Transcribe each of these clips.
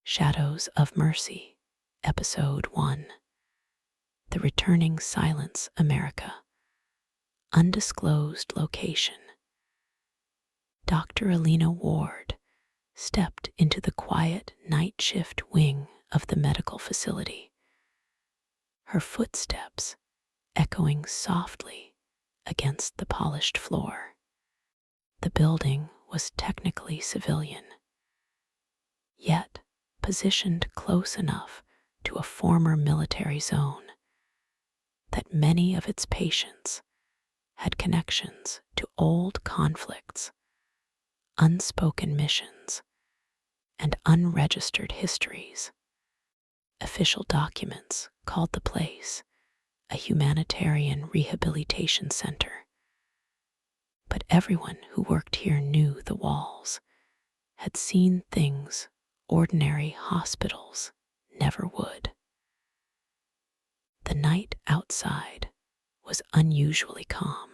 Shadows of Mercy, Episode 1. The Returning Silence, America. Undisclosed location. Dr. Elena Ward stepped into the quiet night shift wing of the medical facility, her footsteps echoing softly against the polished floor. The building was technically civilian, yet positioned close enough to a former military zone that many of its patients had connections to old conflicts, unspoken missions, and unregistered histories. Official documents called the place a humanitarian rehabilitation center, but everyone who worked here knew the walls had seen things ordinary hospitals never would. The night outside was unusually calm.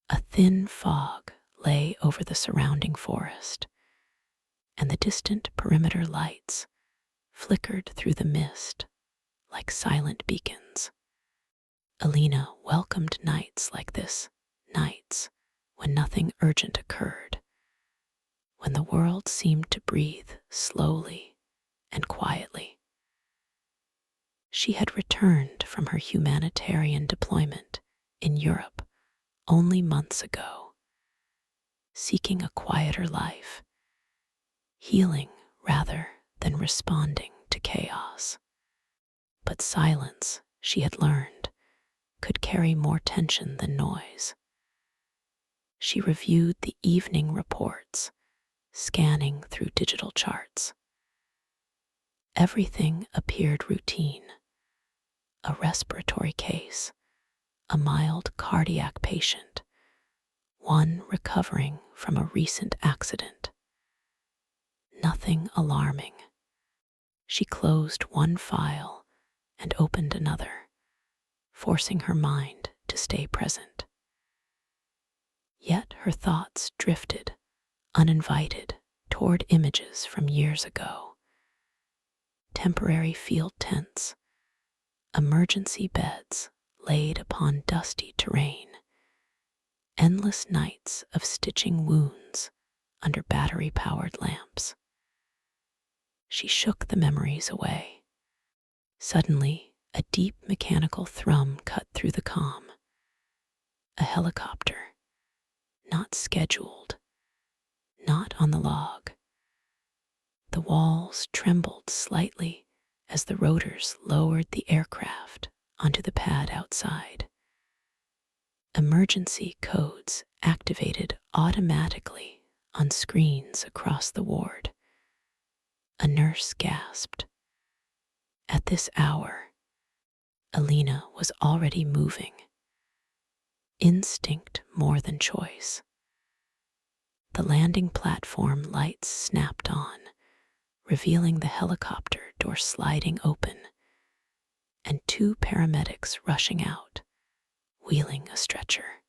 A thin fog lay over the surrounding forest, and the distant perimeter lights flickered through the mist like silent beacons. Elena welcomed nights like this, nights when nothing urgent occurred, when the world seemed to breathe slowly and quietly. She had returned from her humanitarian deployment in Europe only months ago, seeking a quieter life, healing rather than responding to chaos. But silence, she had learned, could carry more tension than noise. She reviewed the evening reports, scanning through digital charts. Everything appeared routine. A respiratory case, a mild cardiac patient, one recovering from a recent accident. Nothing alarming. She closed one file and opened another, forcing her mind to stay present. Yet her thoughts drifted, uninvited, toward images from years ago. Temporary field tents, emergency beds laid upon dusty terrain, endless nights of stitching wounds under battery-powered lamps. She shook the memories away. Suddenly, a deep mechanical thrum cut through the calm. A helicopter, not scheduled, not on the log. The walls trembled slightly as the rotors lowered the aircraft onto the pad outside. Emergency codes activated automatically on screens across the ward. A nurse gasped. At this hour, Elena was already moving. Instinct more than choice. The landing platform lights snapped on, revealing the helicopter door sliding open, and two paramedics rushing out, wheeling a stretcher.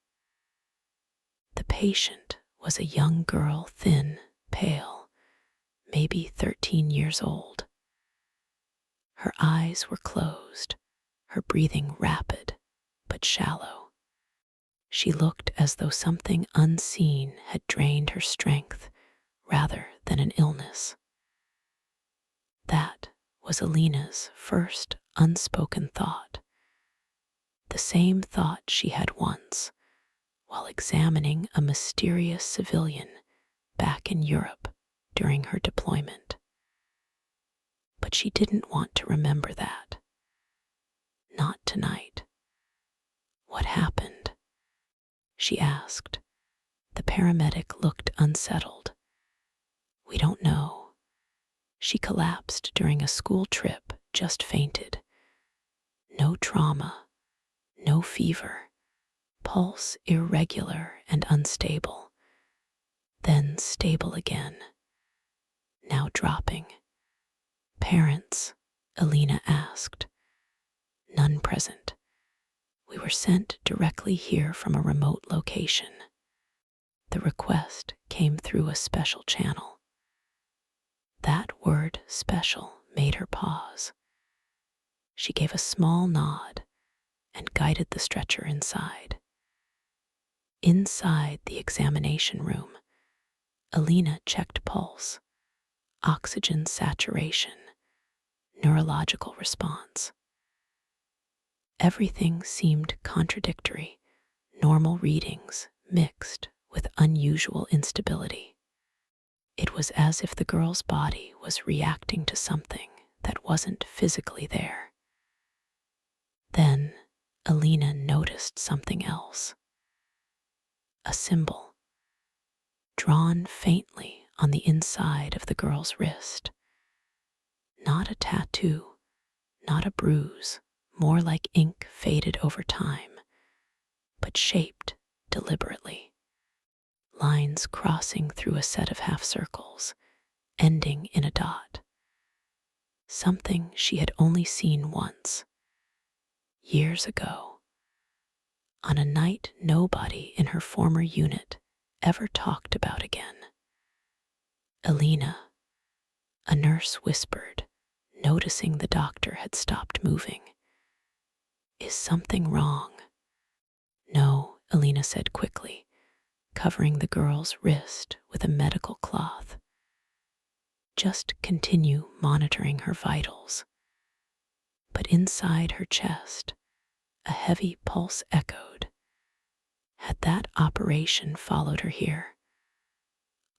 The patient was a young girl, thin, pale, maybe 13 years old. Her eyes were closed, her breathing rapid but shallow. She looked as though something unseen had drained her strength rather than an illness. That was Elena's first unspoken thought, the same thought she had once while examining a mysterious civilian back in Europe during her deployment. But she didn't want to remember that. Not tonight. What happened? She asked. The paramedic looked unsettled. We don't know. She collapsed during a school trip, just fainted. No trauma, no fever, pulse irregular and unstable, then stable again, now dropping. Parents, Elena asked. None present. We were sent directly here from a remote location. The request came through a special channel. That word special made her pause. She gave a small nod and guided the stretcher inside. Inside the examination room, Elena checked pulse, oxygen saturation, neurological response. Everything seemed contradictory, normal readings mixed with unusual instability. It was as if the girl's body was reacting to something that wasn't physically there. Then Elena noticed something else. A symbol, drawn faintly on the inside of the girl's wrist. Not a tattoo, not a bruise, more like ink faded over time, but shaped deliberately. Lines crossing through a set of half circles, ending in a dot. Something she had only seen once, years ago, on a night nobody in her former unit ever talked about again. Elena, a nurse whispered, noticing the doctor had stopped moving. Is something wrong? No, Elena said quickly, covering the girl's wrist with a medical cloth. Just continue monitoring her vitals. But inside her chest, a heavy pulse echoed. Had that operation followed her here?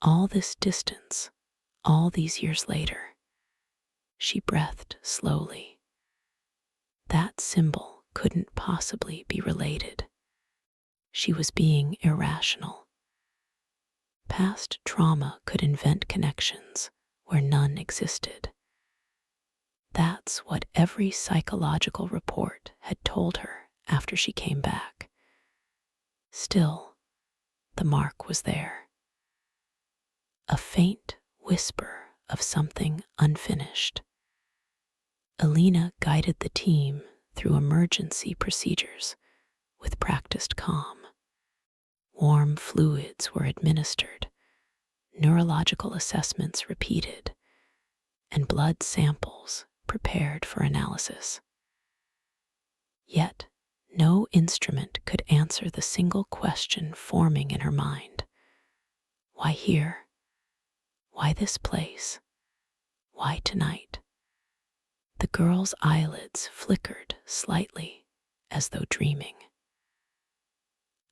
All this distance, all these years later. She breathed slowly. That symbol couldn't possibly be related. She was being irrational. Past trauma could invent connections where none existed. That's what every psychological report had told her after she came back. Still, the mark was there. A faint whisper of something unfinished. Elena guided the team through emergency procedures with practiced calm. Warm fluids were administered, neurological assessments repeated, and blood samples prepared for analysis. Yet, no instrument could answer the single question forming in her mind. Why here? Why this place? Why tonight? The girl's eyelids flickered slightly, as though dreaming.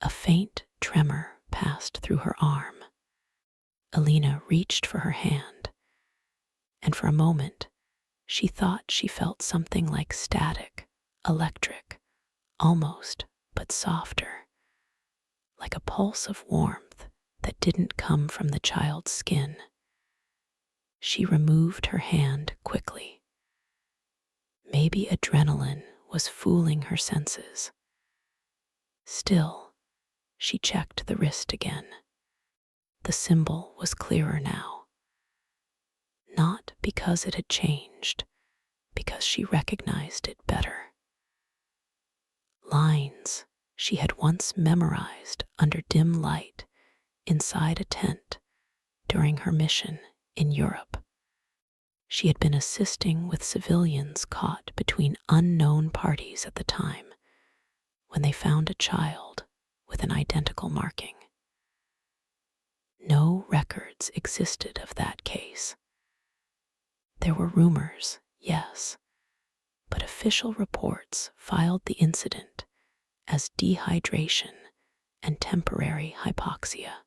A faint tremor passed through her arm. Elena reached for her hand, and for a moment, she thought she felt something like static, electric, almost, but softer, like a pulse of warmth that didn't come from the child's skin. She removed her hand quickly. Maybe adrenaline was fooling her senses. Still, she checked the wrist again. The symbol was clearer now. Not because it had changed, because she recognized it better. Lines she had once memorized under dim light inside a tent during her mission in Europe. She had been assisting with civilians caught between unknown parties at the time when they found a child with an identical marking. No records existed of that case. There were rumors, yes, but official reports filed the incident as dehydration and temporary hypoxia.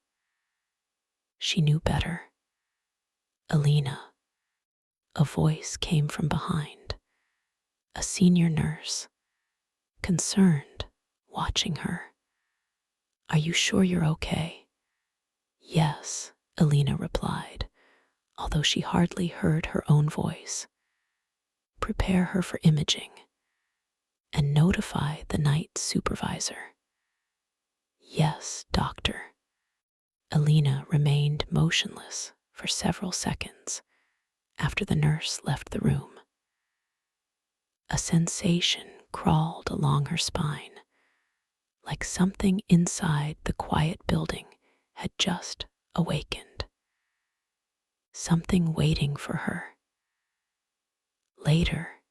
She knew better. Elena. A voice came from behind. A senior nurse, concerned, watching her. Are you sure you're okay? Yes, Elena replied, although she hardly heard her own voice. Prepare her for imaging and notify the night supervisor. Yes, doctor. Elena remained motionless for several seconds after the nurse left the room. A sensation crawled along her spine, like something inside the quiet building had just awakened. Something waiting for her Later,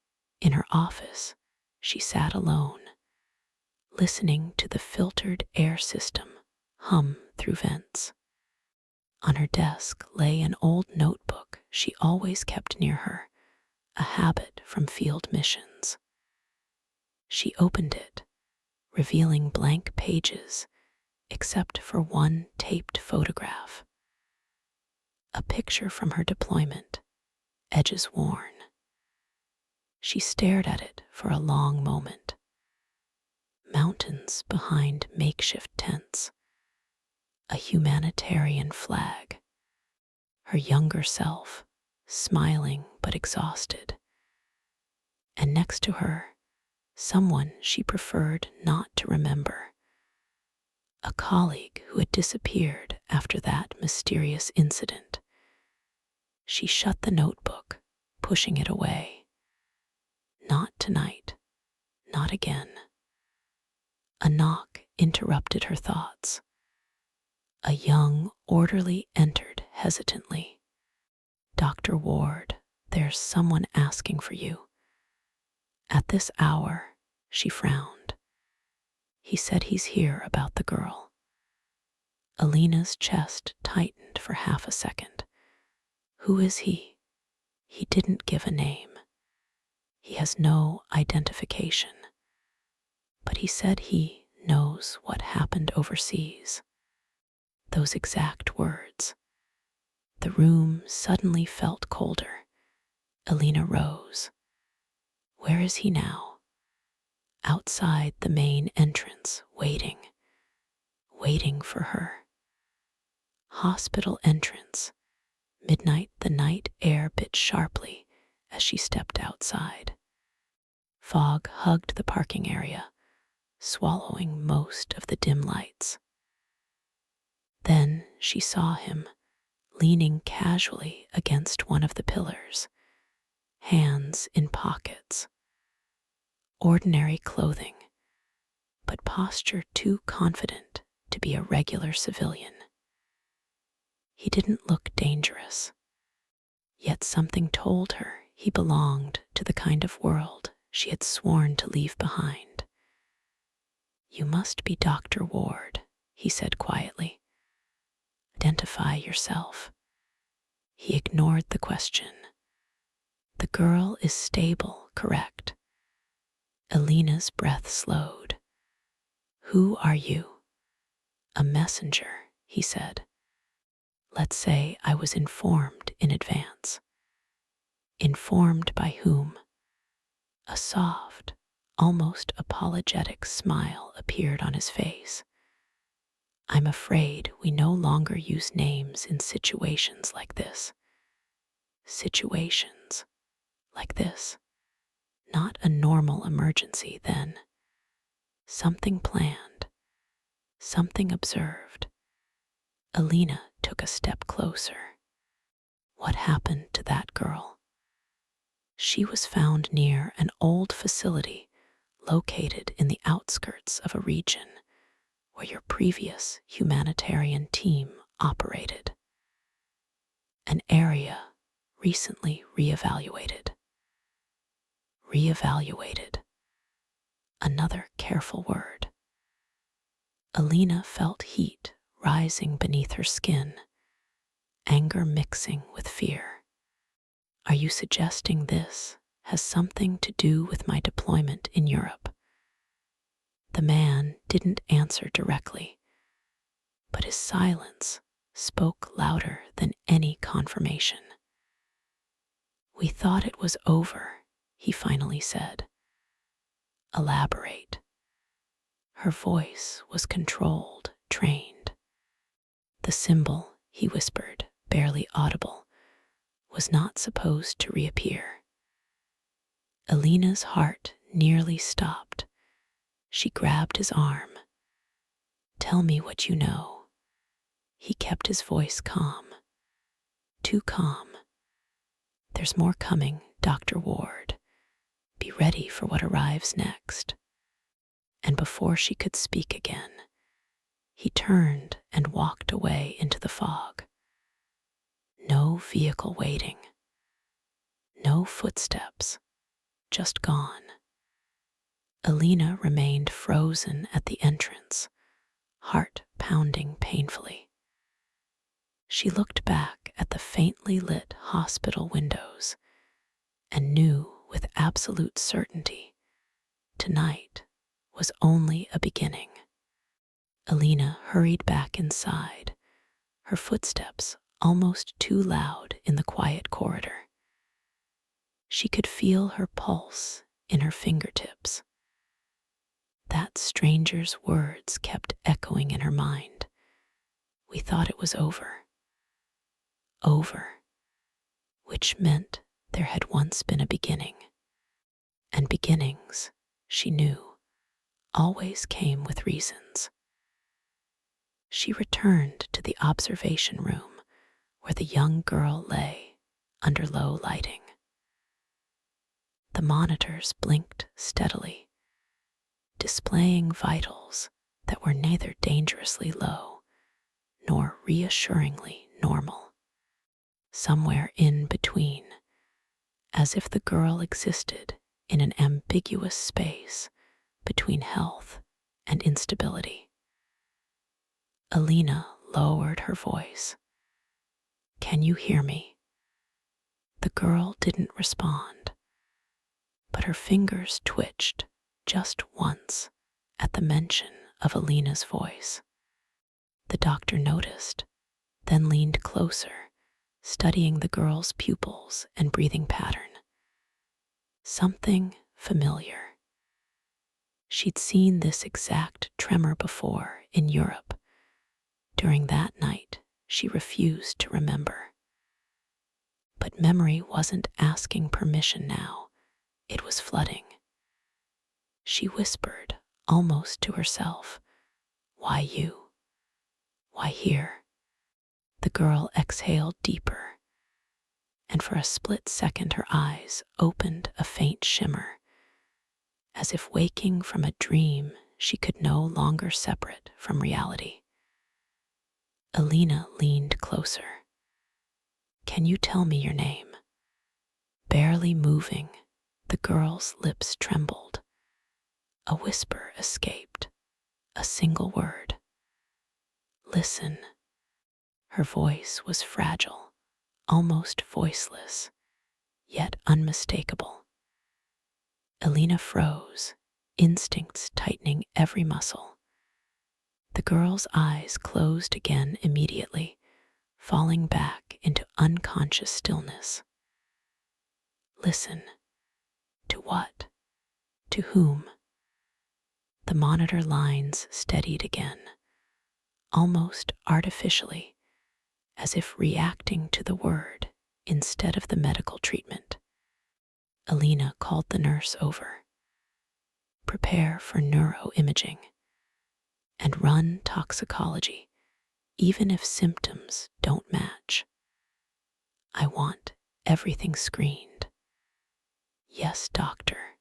in her office, she sat alone, listening to the filtered air system hum through vents. On her desk lay an old notebook she always kept near her, a habit from field missions. She opened it, revealing blank pages except for one taped photograph. A picture from her deployment, edges worn. She stared at it for a long moment. Mountains behind makeshift tents, a humanitarian flag, her younger self, smiling but exhausted. And next to her, someone she preferred not to remember, a colleague who had disappeared after that mysterious incident. She shut the notebook, pushing it away. Not tonight, not again. A knock interrupted her thoughts. A young orderly entered hesitantly. "Dr. Ward, there's someone asking for you." At this hour, she frowned. "He said he's here about the girl." Elena's chest tightened for half a second. "Who is he?" "He didn't give a name. He has no identification. But he said he knows what happened overseas." Those exact words. The room suddenly felt colder. Elena rose. "Where is he now?" "Outside the main entrance, waiting for her." Hospital entrance. Midnight, the night air bit sharply as she stepped outside. Fog hugged the parking area, swallowing most of the dim lights. Then she saw him, leaning casually against one of the pillars, hands in pockets. Ordinary clothing, but posture too confident to be a regular civilian. He didn't look dangerous, yet something told her he belonged to the kind of world she had sworn to leave behind. "You must be Dr. Ward," he said quietly. "Identify yourself." He ignored the question. "The girl is stable, correct?" Elena's breath slowed. "Who are you?" "A messenger," he said. "Let's say I was informed in advance." "Informed by whom?" A soft, almost apologetic smile appeared on his face. "I'm afraid we no longer use names in situations like this." Situations like this. Not a normal emergency, then. Something planned, something observed. Elena took a step closer. What happened to that girl? She was found near an old facility located in the outskirts of a region where your previous humanitarian team operated. An area recently reevaluated. Reevaluated. Another careful word. Elena felt heat rising beneath her skin, anger mixing with fear. "Are you suggesting this has something to do with my deployment in Europe?" The man didn't answer directly, but his silence spoke louder than any confirmation. "We thought it was over," he finally said. "Elaborate." Her voice was controlled, trained. "The symbol," he whispered, barely audible, "was not supposed to reappear." Elena's heart nearly stopped. She grabbed his arm. "Tell me what you know." He kept his voice calm. Too calm. "There's more coming, Dr. Ward. Be ready for what arrives next." And before she could speak again, he turned and walked away into the fog. No vehicle waiting. No No footsteps, just gone. Elena remained frozen at the entrance, heart pounding painfully. She looked back at the faintly lit hospital windows and knew with absolute certainty tonight was only a beginning. Elena hurried back inside, her footsteps almost too loud in the quiet corridor. She could feel her pulse in her fingertips. That stranger's words kept echoing in her mind. We thought it was over. Over, which meant there had once been a beginning. And beginnings, she knew, always came with reasons. She returned to the observation room where the young girl lay under low lighting. The monitors blinked steadily, displaying vitals that were neither dangerously low nor reassuringly normal. Somewhere in between, as if the girl existed in an ambiguous space between health and instability. Elena lowered her voice. "Can you hear me?" The girl didn't respond, but her fingers twitched just once at the mention of Elena's voice. The doctor noticed, then leaned closer, studying the girl's pupils and breathing pattern. Something familiar. She'd seen this exact tremor before in Europe. During that night, she refused to remember. But memory wasn't asking permission now. It was flooding. She whispered, almost to herself, "Why you? Why here?" The girl exhaled deeper, and for a split second her eyes opened a faint shimmer, as if waking from a dream she could no longer separate from reality. Elena leaned closer. "Can you tell me your name?" Barely moving, the girl's lips trembled. A whisper escaped, a single word. "Listen." Her voice was fragile, almost voiceless, yet unmistakable. Elena froze, instincts tightening every muscle. The girl's eyes closed again immediately, falling back into unconscious stillness. Listen. To what? To whom? The monitor lines steadied again, almost artificially, as if reacting to the word instead of the medical treatment. Elena called the nurse over. "Prepare for neuroimaging and run toxicology, even if symptoms don't match. I want everything screened." "Yes, doctor."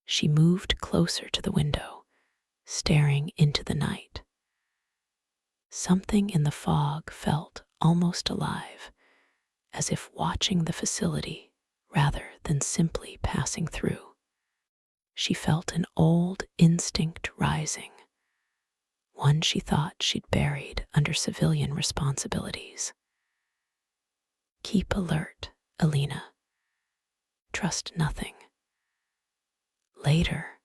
She moved closer to the window, staring into the night. Something in the fog felt almost alive, as if watching the facility rather than simply passing through. She felt an old instinct rising, one she thought she'd buried under civilian responsibilities. "Keep alert, Elena. Trust nothing." Later,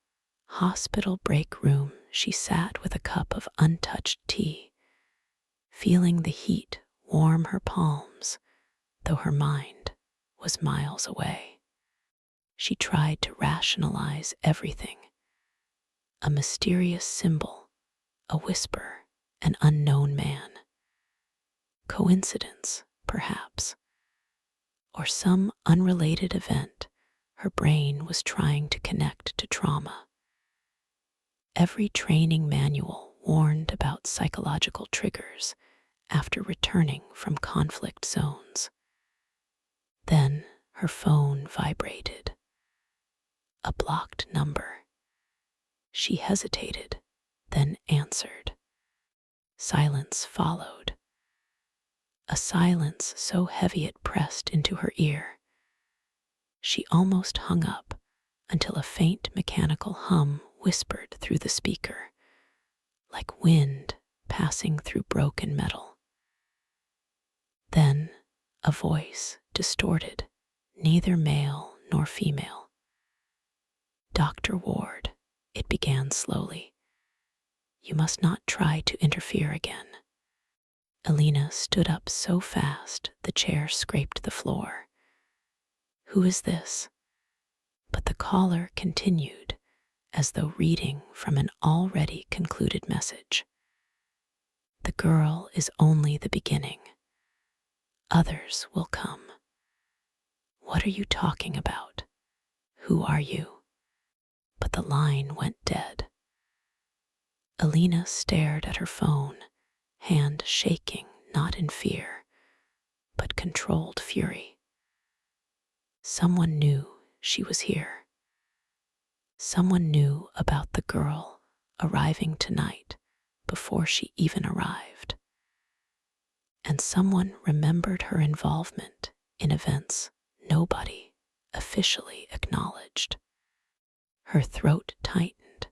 hospital break room, she sat with a cup of untouched tea, feeling the heat warm her palms, though her mind was miles away. She tried to rationalize everything. A mysterious symbol, a whisper, an unknown man. Coincidence, perhaps, or some unrelated event her brain was trying to connect to trauma. Every training manual warned about psychological triggers after returning from conflict zones. Then her phone vibrated. A blocked number. She hesitated, then answered. Silence followed. A silence so heavy it pressed into her ear. She almost hung up until a faint mechanical hum whispered through the speaker, like wind passing through broken metal. Then a voice, distorted, neither male nor female. "Dr. Ward," it began slowly, "you must not try to interfere again." Elena stood up so fast the chair scraped the floor. "Who is this?" But the caller continued, as though reading from an already concluded message. "The girl is only the beginning. Others will come." "What are you talking about? Who are you?" But the line went dead. Elena stared at her phone, hand shaking not in fear, but controlled fury. Someone knew she was here. Someone knew about the girl arriving tonight before she even arrived. And someone remembered her involvement in events nobody officially acknowledged. Her throat tightened,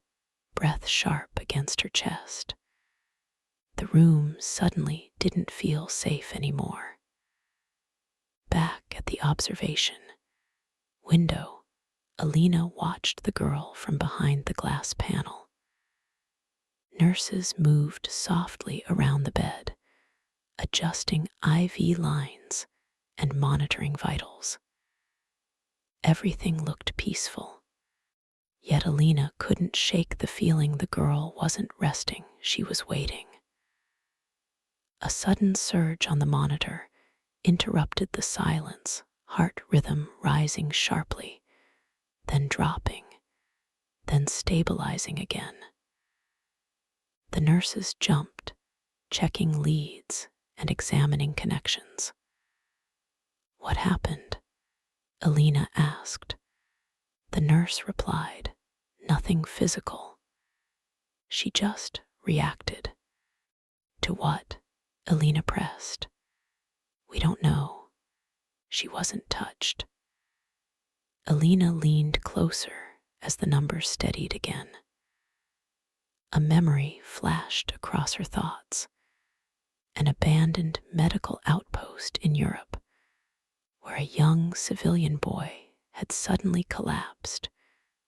breath sharp against her chest. The room suddenly didn't feel safe anymore. Back at the observation window, Elena watched the girl from behind the glass panel. Nurses moved softly around the bed, adjusting IV lines and monitoring vitals. Everything looked peaceful, yet Elena couldn't shake the feeling the girl wasn't resting, she was waiting. A sudden surge on the monitor interrupted the silence, heart rhythm rising sharply, then dropping, then stabilizing again. The nurses jumped, checking leads and examining connections. "What happened?" Elena asked. The nurse replied, "Nothing physical." She just reacted. "To what?" Elena pressed. "We don't know. She wasn't touched." Elena leaned closer as the numbers steadied again. A memory flashed across her thoughts. An abandoned medical outpost in Europe, where a young civilian boy had suddenly collapsed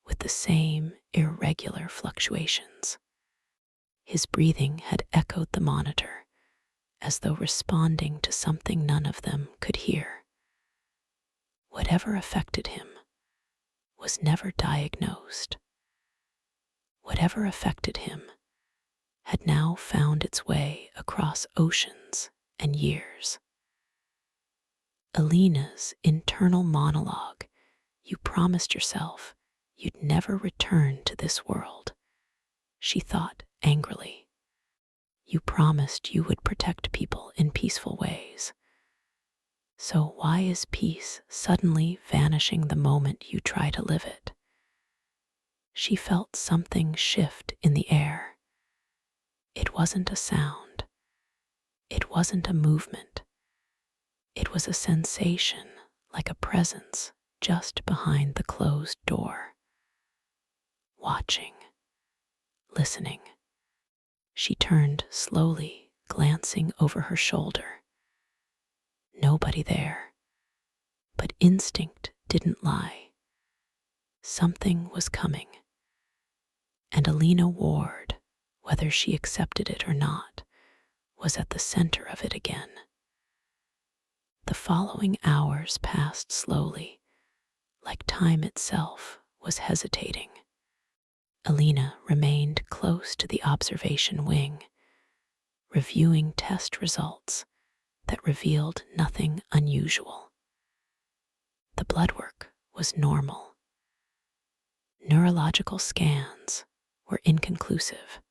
with the same irregular fluctuations. His breathing had echoed the monitor, as though responding to something none of them could hear. Whatever affected him was never diagnosed. Whatever affected him had now found its way across oceans and years. Elena's internal monologue, "You promised yourself you'd never return to this world," she thought angrily. "You promised you would protect people in peaceful ways. So why is peace suddenly vanishing the moment you try to live it?" She felt something shift in the air. It wasn't a sound. It wasn't a movement. It was a sensation, like a presence just behind the closed door. Watching, listening. She turned slowly, glancing over her shoulder. Nobody there, but instinct didn't lie. Something was coming. And Elena Ward, whether she accepted it or not, was at the center of it again. The following hours passed slowly, like time itself was hesitating. Elena remained close to the observation wing, reviewing test results that revealed nothing unusual. The blood work was normal. Neurological scans were inconclusive.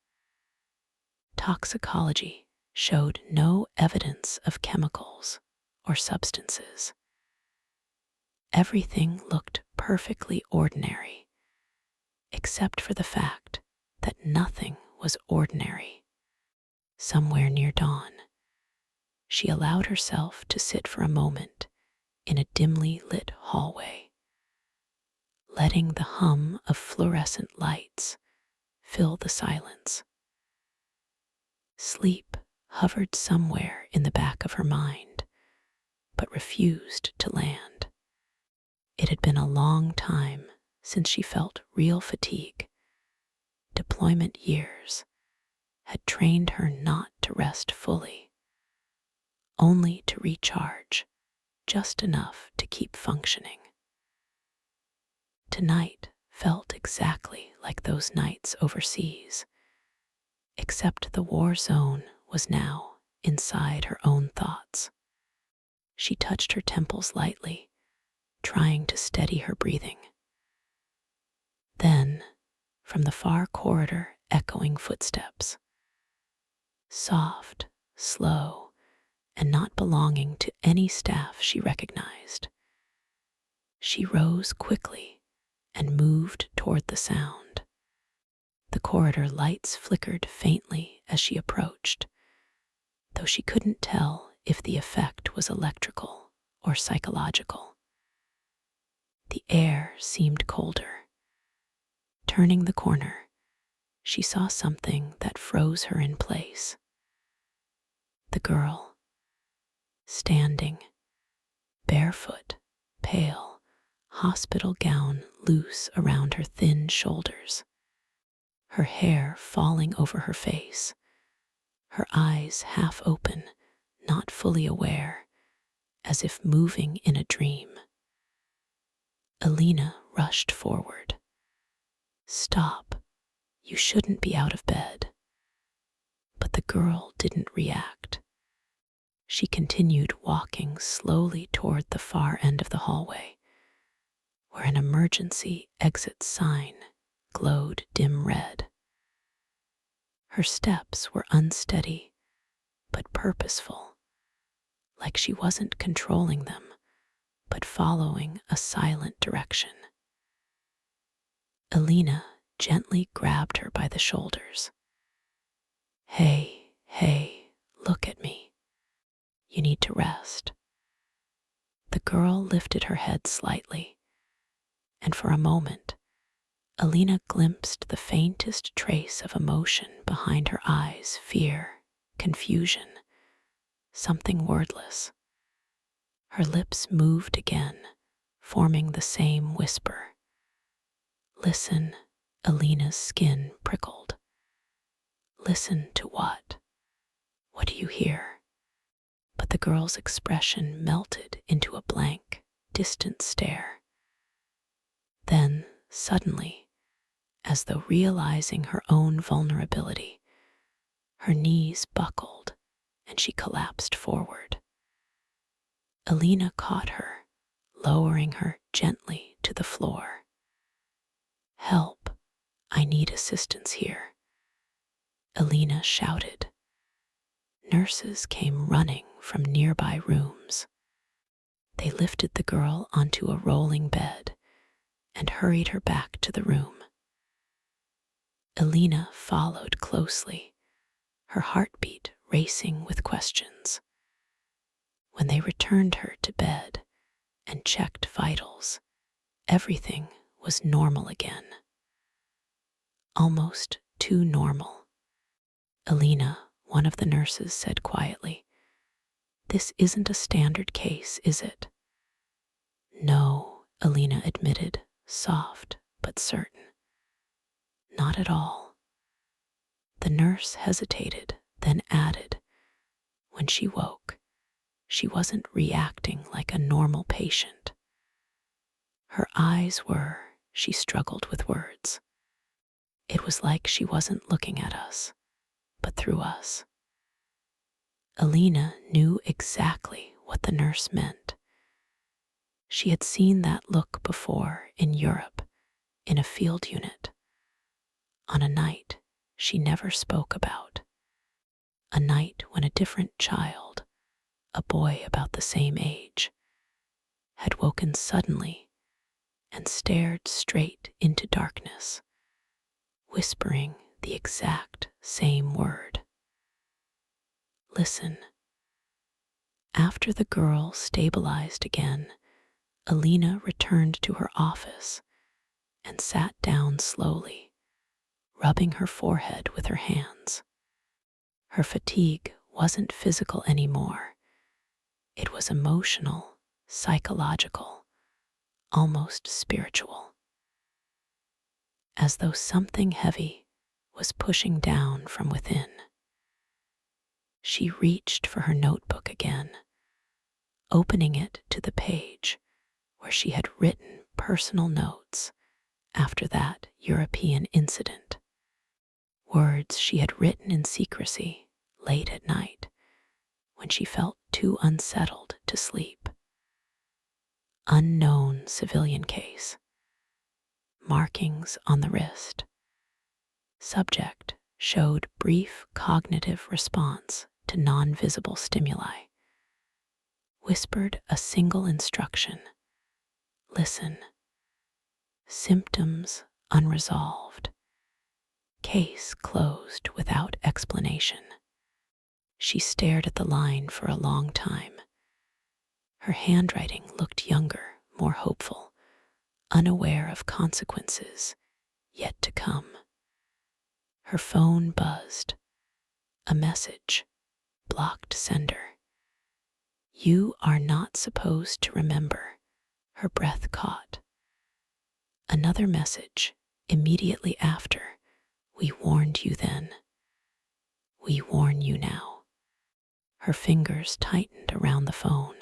Toxicology showed no evidence of chemicals or substances. Everything looked perfectly ordinary, except for the fact that nothing was ordinary. Somewhere near dawn, she allowed herself to sit for a moment in a dimly lit hallway. letting the hum of fluorescent lights fill the silence. Sleep hovered somewhere in the back of her mind, but refused to land. It had been a long time since she felt real fatigue. Deployment years had trained her not to rest fully, only to recharge just enough to keep functioning. Tonight felt exactly like those nights overseas, except the war zone was now inside her own thoughts. She touched her temples lightly, trying to steady her breathing. Then, from the far corridor, echoing footsteps. Soft, slow, and not belonging to any staff she recognized. She rose quickly and moved toward the sound. The corridor lights flickered faintly as she approached, though she couldn't tell if the effect was electrical or psychological. The air seemed colder. Turning the corner, she saw something that froze her in place. The girl, standing, barefoot, pale, hospital gown loose around her thin shoulders, her hair falling over her face, her eyes half open, not fully aware, as if moving in a dream. Elena rushed forward. "Stop, you shouldn't be out of bed." But the girl didn't react. She continued walking slowly toward the far end of the hallway, where an emergency exit sign glowed dim red. Her steps were unsteady, but purposeful, like she wasn't controlling them, but following a silent direction. Elena gently grabbed her by the shoulders. Hey, look at me. You need to rest." The girl lifted her head slightly, and for a moment, Elena glimpsed the faintest trace of emotion behind her eyes: fear, confusion, something wordless. Her lips moved again, forming the same whisper. "Listen." Elena's skin prickled. "Listen to what? What do you hear?" But the girl's expression melted into a blank, distant stare. Then, suddenly, as though realizing her own vulnerability, her knees buckled and she collapsed forward. Elena caught her, lowering her gently to the floor. "Help! I need assistance here," Elena shouted. Nurses came running from nearby rooms. They lifted the girl onto a rolling bed and hurried her back to the room. Elena followed closely, her heartbeat racing with questions. When they returned her to bed and checked vitals, everything was normal again. Almost too normal. "Elena," one of the nurses said quietly, "this isn't a standard case, is it?" "No," Elena admitted, soft but certain. "Not at all." The nurse hesitated, then added, "When she woke, she wasn't reacting like a normal patient. Her eyes were," she struggled with words. "It was like she wasn't looking at us, but through us." Elena knew exactly what the nurse meant. She had seen that look before in Europe, in a field unit, on a night she never spoke about. A night when a different child, a boy about the same age, had woken suddenly and stared straight into darkness, whispering the exact same word. "Listen." After the girl stabilized again, Elena returned to her office and sat down slowly, rubbing her forehead with her hands. Her fatigue wasn't physical anymore. It was emotional, psychological, almost spiritual. As though something heavy was pushing down from within. She reached for her notebook again, opening it to the page where she had written personal notes after that European incident. Words she had written in secrecy late at night when she felt too unsettled to sleep. Unknown civilian case. Markings on the wrist. Subject showed brief cognitive response to non-visible stimuli. Whispered a single instruction. Listen. Symptoms unresolved. Case closed without explanation. She stared at the line for a long time. Her handwriting looked younger, more hopeful, unaware of consequences yet to come. Her phone buzzed. A message. Blocked sender. You are not supposed to remember. Her breath caught. Another message immediately after. We warned you then. We warn you now. Her fingers tightened around the phone.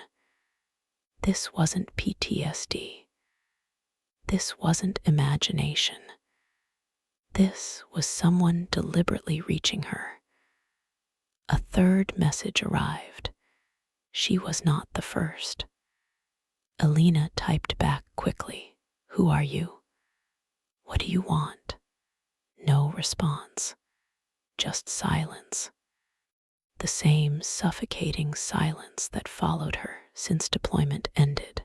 This wasn't PTSD. This wasn't imagination. This was someone deliberately reaching her. A third message arrived. She was not the first. Elena typed back quickly. Who are you? What do you want? No response. Just silence. The same suffocating silence that followed her since deployment ended.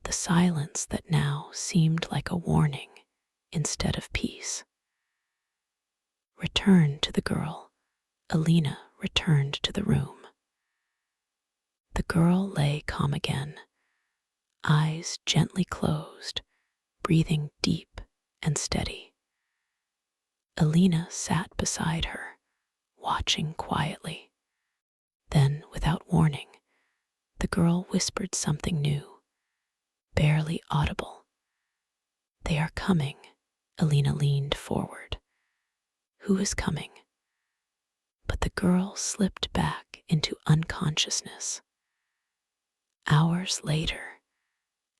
The silence that now seemed like a warning instead of peace. Return to the girl. Elena returned to the room. The girl lay calm again, eyes gently closed, breathing deep and steady. Elena sat beside her, watching quietly. Then, without warning, the girl whispered something new, barely audible. They are coming. Elena leaned forward. Who is coming? But the girl slipped back into unconsciousness. Hours later,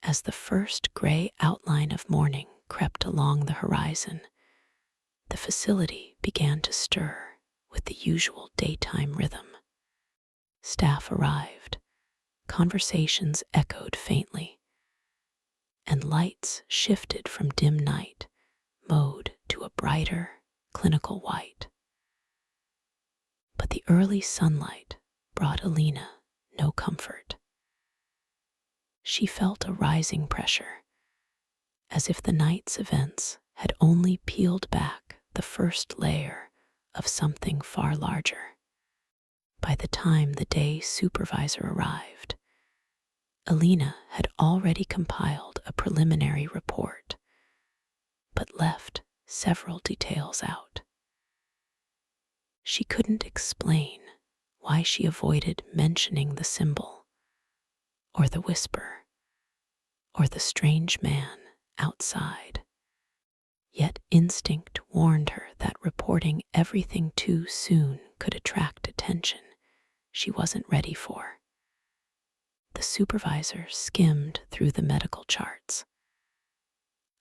as the first gray outline of morning crept along the horizon, the facility began to stir with the usual daytime rhythm. Staff arrived, conversations echoed faintly, and lights shifted from dim night mode to a brighter, clinical white. But the early sunlight brought Elena no comfort. She felt a rising pressure, as if the night's events had only peeled back the first layer of something far larger. By the time the day supervisor arrived, Elena had already compiled a preliminary report, but left several details out. She couldn't explain why she avoided mentioning the symbol, or the whisper, or the strange man outside. Yet instinct warned her that reporting everything too soon could attract attention she wasn't ready for. The supervisor skimmed through the medical charts.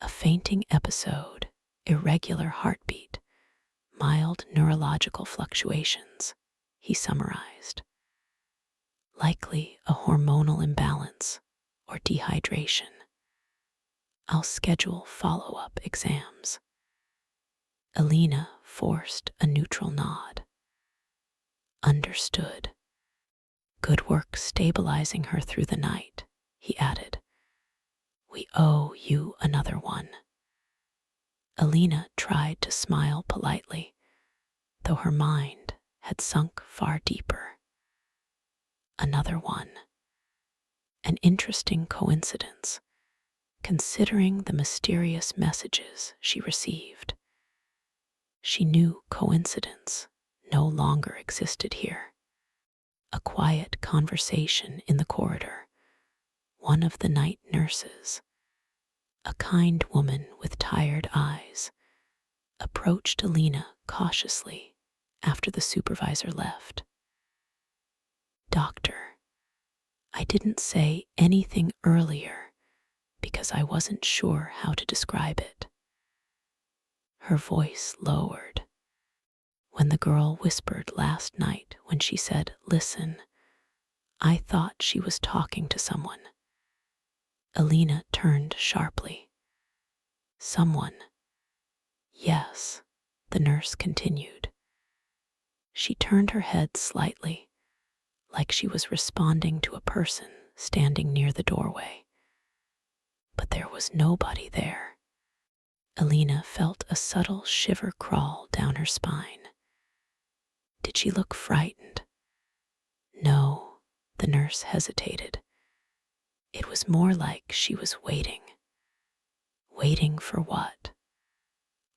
A fainting episode, irregular heartbeat, mild neurological fluctuations, he summarized. Likely a hormonal imbalance or dehydration. I'll schedule follow-up exams. Elena forced a neutral nod. Understood. Good work stabilizing her through the night, he added. We owe you another one. Elena tried to smile politely, though her mind had sunk far deeper. Another one. An interesting coincidence. considering the mysterious messages she received. She knew coincidence no longer existed here. A quiet conversation in the corridor. One of the night nurses, a kind woman with tired eyes, approached Elena cautiously after the supervisor left. "Doctor, I didn't say anything earlier because I wasn't sure how to describe it." Her voice lowered. When the girl whispered last night when she said, "Listen," I thought she was talking to someone. Elena turned sharply. "Someone?" "Yes," the nurse continued. She turned her head slightly, like she was responding to a person standing near the doorway. But there was nobody there. Elena felt a subtle shiver crawl down her spine. Did she look frightened? No, the nurse hesitated. It was more like she was waiting. Waiting for what?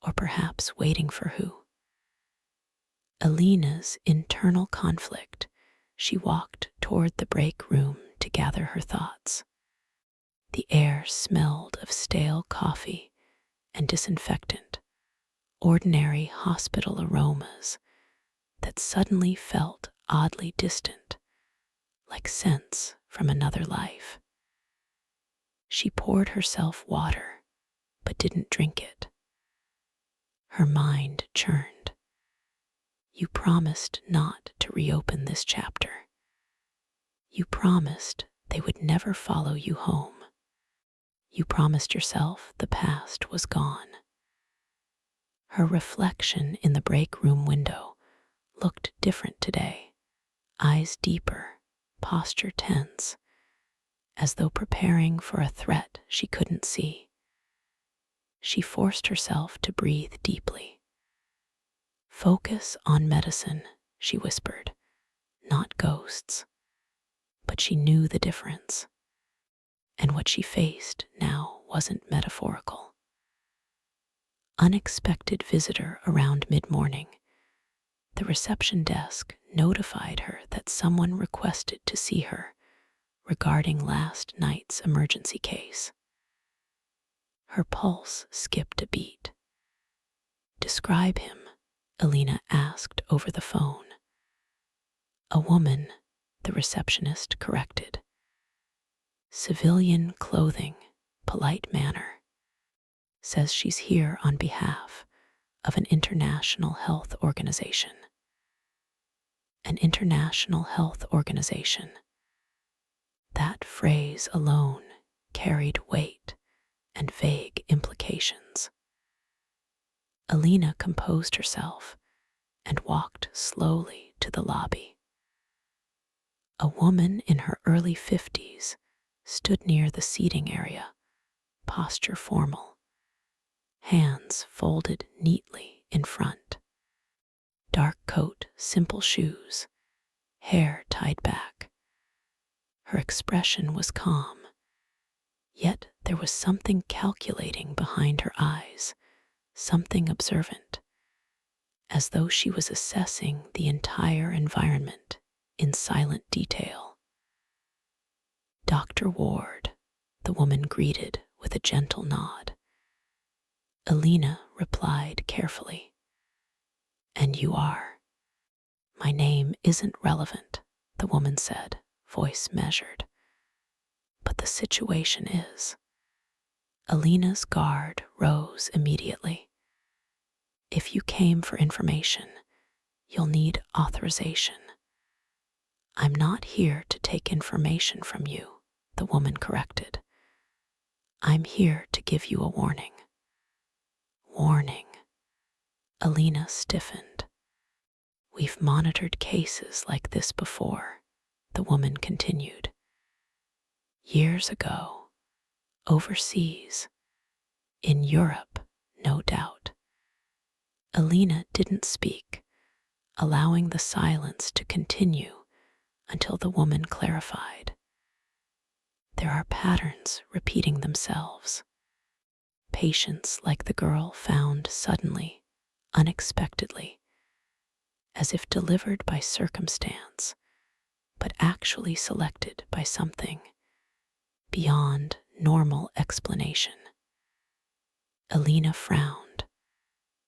Or perhaps waiting for who? Elena's internal conflict. She walked toward the break room to gather her thoughts. The air smelled of stale coffee and disinfectant, ordinary hospital aromas that suddenly felt oddly distant, like scents from another life. She poured herself water, but didn't drink it. Her mind churned. You promised not to reopen this chapter. You promised they would never follow you home. You promised yourself the past was gone. Her reflection in the break room window looked different today, eyes deeper, posture tense, as though preparing for a threat she couldn't see. She forced herself to breathe deeply. "Focus on medicine," she whispered, "not ghosts." But she knew the difference, and what she faced now wasn't metaphorical. Unexpected visitor around mid-morning. The reception desk notified her that someone requested to see her regarding last night's emergency case. Her pulse skipped a beat. "Describe him," Elena asked over the phone. "A woman," the receptionist corrected. "Civilian clothing, polite manner. Says she's here on behalf of an international health organization." An international health organization. That phrase alone carried weight and vague implications. Elena composed herself and walked slowly to the lobby. A woman in her early 50s stood near the seating area, posture formal, hands folded neatly in front. Dark coat, simple shoes, hair tied back. Her expression was calm, yet there was something calculating behind her eyes, something observant, as though she was assessing the entire environment in silent detail. "Dr. Ward," the woman greeted with a gentle nod. Elena replied carefully, "And you are?" "My name isn't relevant," the woman said, voice measured. "But the situation is." Elena's guard rose immediately. "If you came for information, you'll need authorization." "I'm not here to take information from you," the woman corrected. "I'm here to give you a warning." "Warning." Elena stiffened. "We've monitored cases like this before," the woman continued. "Years ago, overseas, in Europe, no doubt." Elena didn't speak, allowing the silence to continue until the woman clarified. There are patterns repeating themselves. Patients like the girl found suddenly, unexpectedly, as if delivered by circumstance, but actually selected by something beyond normal explanation. Elena frowned.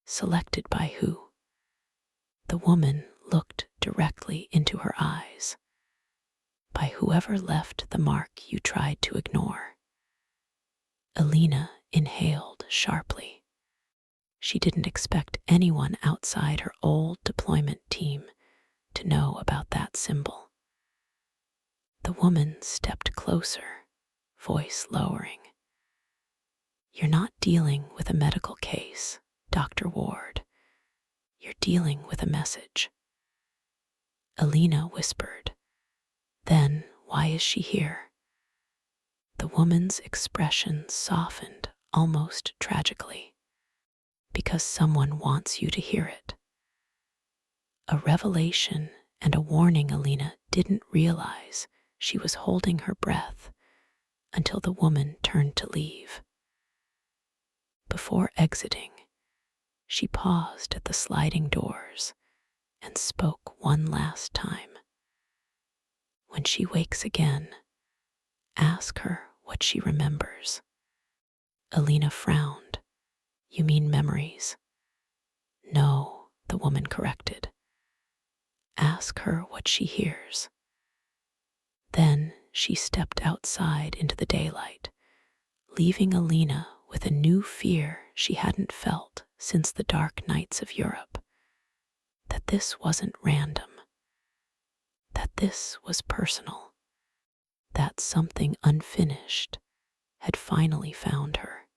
Selected by who? The woman looked directly into her eyes. By whoever left the mark you tried to ignore. Elena inhaled sharply. She didn't expect anyone outside her old deployment team to know about that symbol. The woman stepped closer, voice lowering. You're not dealing with a medical case, Dr. Ward. You're dealing with a message. Elena whispered. Then why is she here? The woman's expression softened almost tragically. Because someone wants you to hear it. A revelation and a warning Elena didn't realize she was holding her breath until the woman turned to leave. Before exiting, she paused at the sliding doors and spoke one last time. When she wakes again, ask her what she remembers. Elena frowned. You mean memories? No, the woman corrected. Ask her what she hears. Then she stepped outside into the daylight, leaving Elena with a new fear she hadn't felt since the dark nights of Europe. That this wasn't random. That this was personal. That something unfinished had finally found her.